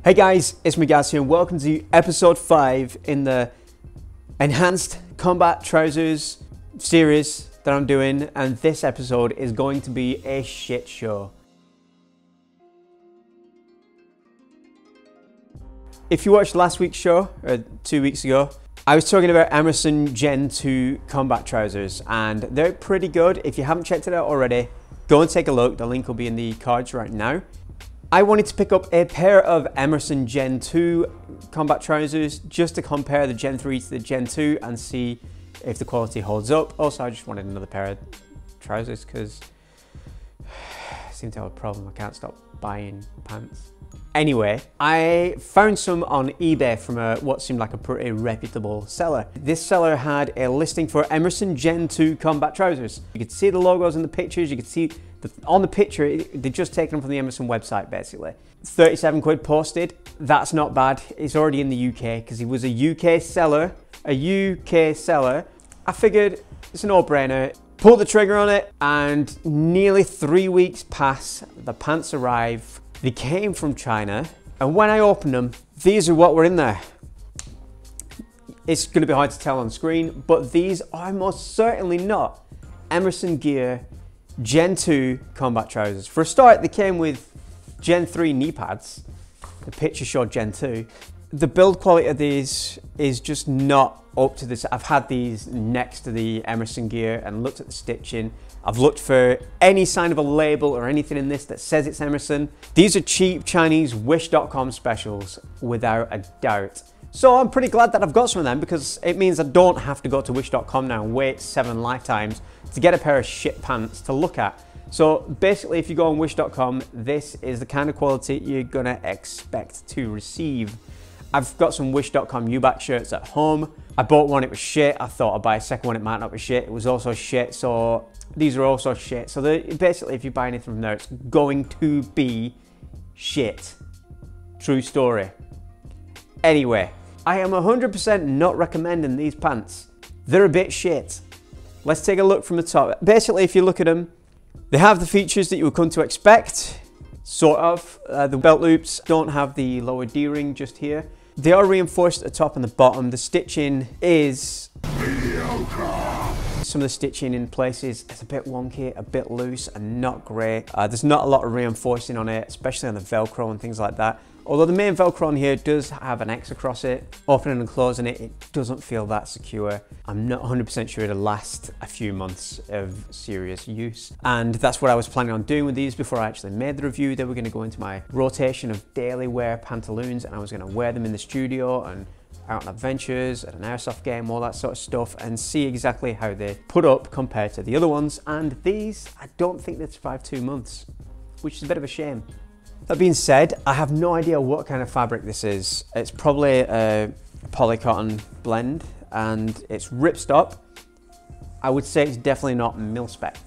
Hey guys, it's Magaz here and welcome to episode 5 in the enhanced combat trousers series that I'm doing, and this episode is going to be a shit show. If you watched last week's show, or 2 weeks ago, I was talking about Emerson Gen 2 combat trousers and they're pretty good. If you haven't checked it out already, go and take a look. The link will be in the cards right now. I wanted to pick up a pair of Emerson Gen 2 combat trousers just to compare the Gen 3 to the Gen 2 and see if the quality holds up. Also, I just wanted another pair of trousers because I seem to have a problem. I can't stop buying pants. Anyway, I found some on eBay from what seemed like a pretty reputable seller. This seller had a listing for Emerson Gen 2 combat trousers. You could see the logos in the pictures, you could see on the picture, they'd just taken them from the Emerson website basically. 37 quid posted, that's not bad. It's already in the UK because he was a UK seller, I figured it's a no-brainer. Pulled the trigger on it and nearly 3 weeks pass, the pants arrive. They came from China and when I opened them, these are what were in there. It's gonna be hard to tell on screen, but these are most certainly not Emerson Gear Gen 2 combat trousers. For a start, they came with Gen 3 knee pads. The picture showed Gen 2. The build quality of these is just not up to this. I've had these next to the Emerson Gear and looked at the stitching. I've looked for any sign of a label or anything in this that says it's Emerson. These are cheap Chinese Wish.com specials, without a doubt. So I'm pretty glad that I've got some of them because it means I don't have to go to Wish.com now and wait 7 lifetimes to get a pair of shit pants to look at. So basically, if you go on Wish.com, this is the kind of quality you're gonna expect to receive. I've got some Wish.com U-back shirts at home. I bought one, it was shit. I thought I'd buy a second one, it might not be shit. It was also shit, so these are also shit. So basically, if you buy anything from there, it's going to be shit. True story. Anyway, I am 100% not recommending these pants. They're a bit shit. Let's take a look from the top. Basically, if you look at them, they have the features that you would come to expect, sort of. The belt loops don't have the lower D-ring just here. They are reinforced at the top and the bottom. The stitching is mediocre. Some of the stitching in places is a bit wonky, a bit loose, and not great. There's not a lot of reinforcing on it, especially on the Velcro and things like that. Although the main Velcro on here does have an X across it, opening and closing it, it doesn't feel that secure. I'm not 100% sure it'll last a few months of serious use. And that's what I was planning on doing with these before I actually made the review. They were going to go into my rotation of daily wear pantaloons and I was going to wear them in the studio and out on adventures, at an airsoft game, all that sort of stuff, and see exactly how they put up compared to the other ones. And these, I don't think they'd survive 2 months, which is a bit of a shame. That being said, I have no idea what kind of fabric this is. It's probably a polycotton blend and it's ripstop. I would say it's definitely not mil-spec.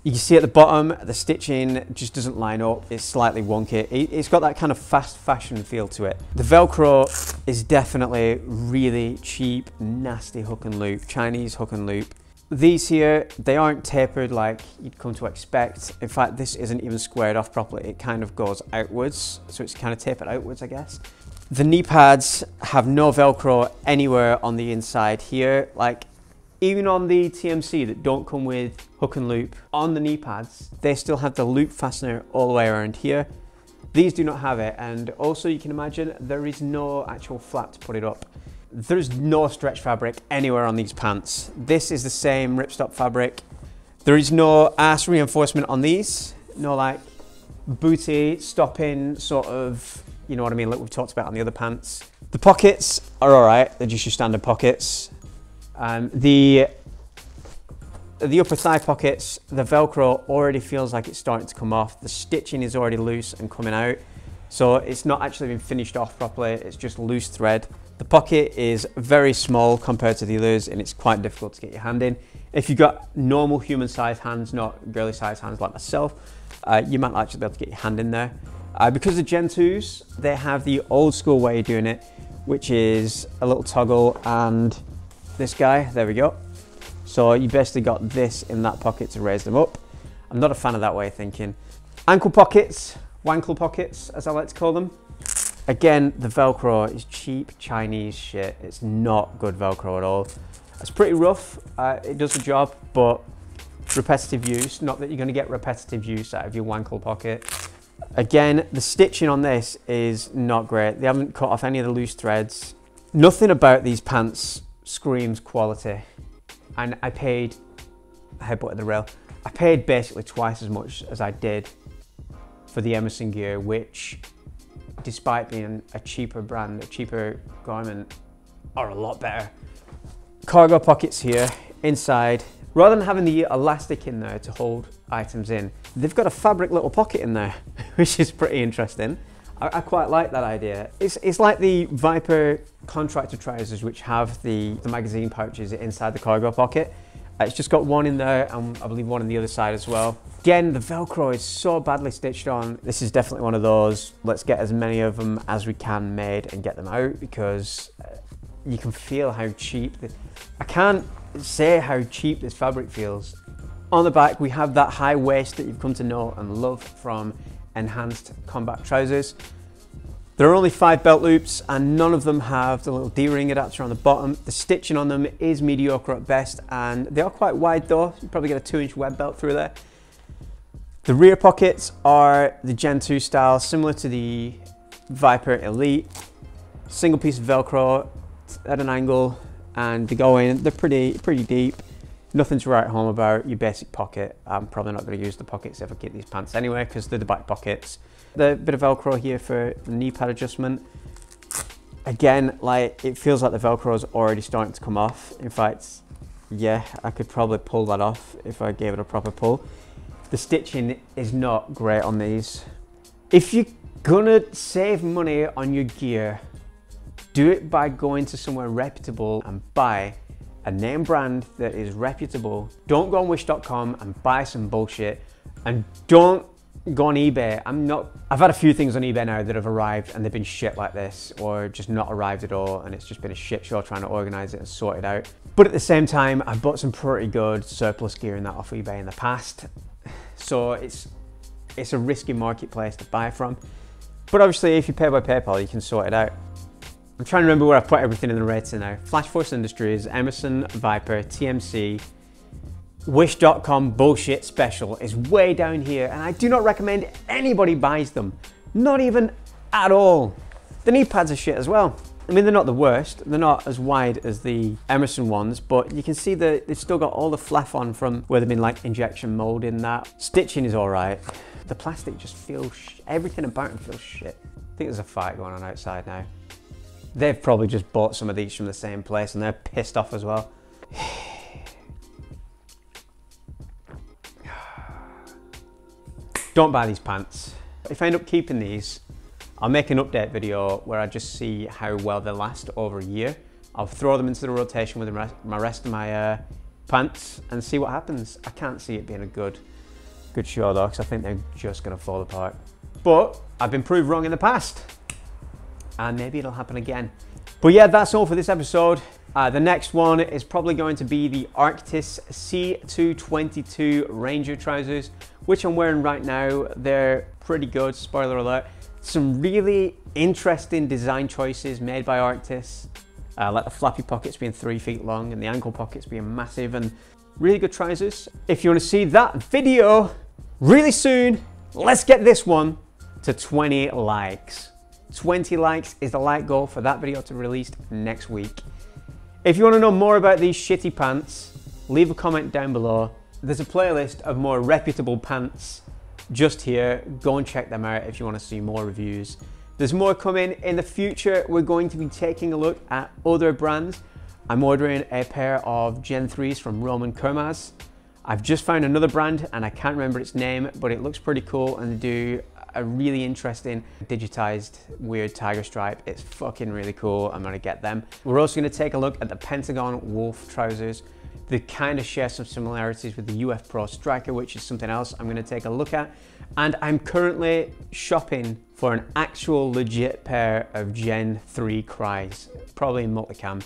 You can see at the bottom, the stitching just doesn't line up. It's slightly wonky. It's got that kind of fast fashion feel to it. The Velcro is definitely really cheap, nasty hook and loop, Chinese hook and loop. These here, they aren't tapered like you'd come to expect. In fact, this isn't even squared off properly. It kind of goes outwards, so it's kind of tapered outwards, I guess. The knee pads have no Velcro anywhere on the inside here. Like, even on the TMC that don't come with hook and loop, on the knee pads, they still have the loop fastener all the way around here. These do not have it, and also you can imagine there is no actual flap to put it up. There's no stretch fabric anywhere on these pants. This is the same ripstop fabric. There is no ass reinforcement on these. No like booty stopping sort of, you know what I mean, like we've talked about on the other pants. The pockets are all right. They're just your standard pockets. The upper thigh pockets, the Velcro already feels like it's starting to come off. The stitching is already loose and coming out. So it's not actually been finished off properly. It's just loose thread. The pocket is very small compared to the others and it's quite difficult to get your hand in. If you've got normal human sized hands, not girly sized hands like myself, you might actually be able to get your hand in there. Because the Gen 2s, they have the old school way of doing it, which is a little toggle and this guy, there we go. So you basically got this in that pocket to raise them up. I'm not a fan of that way of thinking. Ankle pockets, wankle pockets, as I like to call them. Again, the Velcro is cheap Chinese shit. It's not good Velcro at all. It's pretty rough, it does the job, but repetitive use, not that you're gonna get repetitive use out of your wankle pocket. Again, the stitching on this is not great. They haven't cut off any of the loose threads. Nothing about these pants screams quality. And I paid, headbutt at the rail, I paid basically twice as much as I did for the Emerson Gear, which, despite being a cheaper brand, a cheaper garment, are a lot better. Cargo pockets here, inside. Rather than having the elastic in there to hold items in, they've got a fabric little pocket in there, which is pretty interesting. I quite like that idea. It's like the Viper contractor trousers, which have the magazine pouches inside the cargo pocket. It's just got one in there, and I believe one on the other side as well. Again, the Velcro is so badly stitched on. This is definitely one of those, let's get as many of them as we can made and get them out, because you can feel how cheap, I can't say how cheap this fabric feels. On the back, we have that high waist that you've come to know and love from enhanced combat trousers. There are only 5 belt loops and none of them have the little D-ring adapter on the bottom. The stitching on them is mediocre at best, and they are quite wide though. You probably get a 2-inch web belt through there. The rear pockets are the Gen 2 style, similar to the Viper Elite. Single piece of Velcro at an angle, and they go in, they're pretty deep. Nothing to write home about, your basic pocket. I'm probably not going to use the pockets if I get these pants anyway, because they're the back pockets. The bit of Velcro here for the knee pad adjustment. Again, like, it feels like the Velcro is already starting to come off. In fact, yeah, I could probably pull that off if I gave it a proper pull. The stitching is not great on these. If you're gonna save money on your gear, do it by going to somewhere reputable and buy a name brand that is reputable. Don't go on wish.com and buy some bullshit, and don't go on eBay. I've had a few things on eBay now that have arrived and they've been shit like this, or just not arrived at all, and it's just been a shit show trying to organize it and sort it out. But at the same time, I've bought some pretty good surplus gear in that off eBay in the past. So it's a risky marketplace to buy from. But obviously if you pay by PayPal, you can sort it out. I'm trying to remember where I've put everything in the rating now. Flash Force Industries, Emerson, Viper, TMC, Wish.com bullshit special is way down here, and I do not recommend anybody buys them. Not even at all. The knee pads are shit as well. I mean, they're not the worst. They're not as wide as the Emerson ones, but you can see that they've still got all the flaff on from where they've been like injection molded. That stitching is all right. The plastic just feels, everything about them feels shit. I think there's a fight going on outside now. They've probably just bought some of these from the same place and they're pissed off as well. Don't buy these pants. If I end up keeping these, I'll make an update video where I just see how well they last over a year. I'll throw them into the rotation with the rest of my pants and see what happens. I can't see it being a good show though, because I think they're just gonna fall apart. But I've been proved wrong in the past, and maybe it'll happen again. But yeah, that's all for this episode. The next one is probably going to be the Arctis C222 Ranger trousers, which I'm wearing right now. They're pretty good, spoiler alert. Some really interesting design choices made by Arctis, like the flappy pockets being 3 feet long and the ankle pockets being massive, and really good trousers. If you want to see that video really soon, let's get this one to 20 likes. 20 likes is the like goal for that video to release next week. If you want to know more about these shitty pants, leave a comment down below. There's a playlist of more reputable pants just here. Go and check them out if you want to see more reviews. There's more coming in the future. We're going to be taking a look at other brands. I'm ordering a pair of Gen 3s from Roman Kermaz. I've just found another brand and I can't remember its name, but it looks pretty cool, and they do a really interesting digitized weird tiger stripe. It's fucking really cool. I'm gonna get them. We're also gonna take a look at the Pentagon Wolf trousers. They kind of share some similarities with the UF Pro Striker, which is something else I'm gonna take a look at. And I'm currently shopping for an actual legit pair of Gen 3 CRYEs, probably in multicam.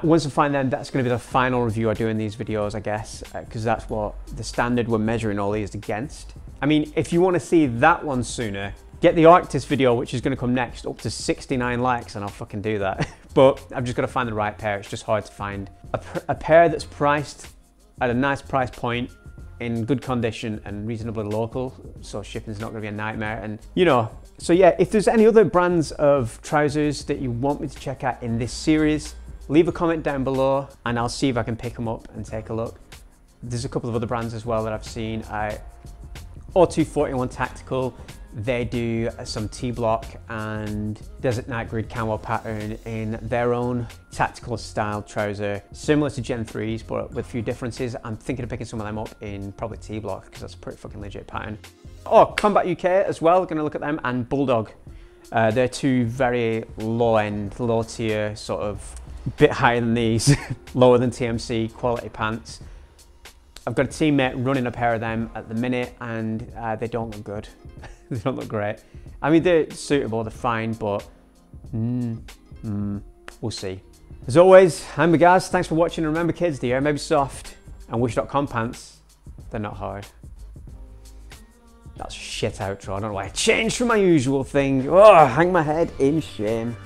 Once I find them, that's going to be the final review I do in these videos, I guess, because that's what the standard we're measuring all these against. I mean, if you want to see that one sooner, get the Arctis video, which is going to come next, up to 69 likes, and I'll fucking do that. But I've just got to find the right pair. It's just hard to find a pair that's priced at a nice price point, in good condition and reasonably local, so shipping's not going to be a nightmare. And you know, so yeah, if there's any other brands of trousers that you want me to check out in this series, leave a comment down below and I'll see if I can pick them up and take a look. There's a couple of other brands as well that I've seen. O241 Tactical, they do some T-block and Desert Night Grid camo pattern in their own tactical style trouser, similar to Gen 3s, but with a few differences. I'm thinking of picking some of them up in probably T-block, because that's a pretty fucking legit pattern. Oh, Combat UK as well, gonna look at them, and Bulldog. They're two very low-end, low-tier, sort of bit higher than these, lower than TMC quality pants. I've got a teammate running a pair of them at the minute, and they don't look good. They don't look great. I mean, they're suitable, they're fine, but we'll see. As always, I'm Magaz. Thanks for watching. And remember, kids, the air may be soft, and Wish.com pants, they're not hard. That's a shit outro. I don't know why I changed from my usual thing. Oh, hang my head in shame.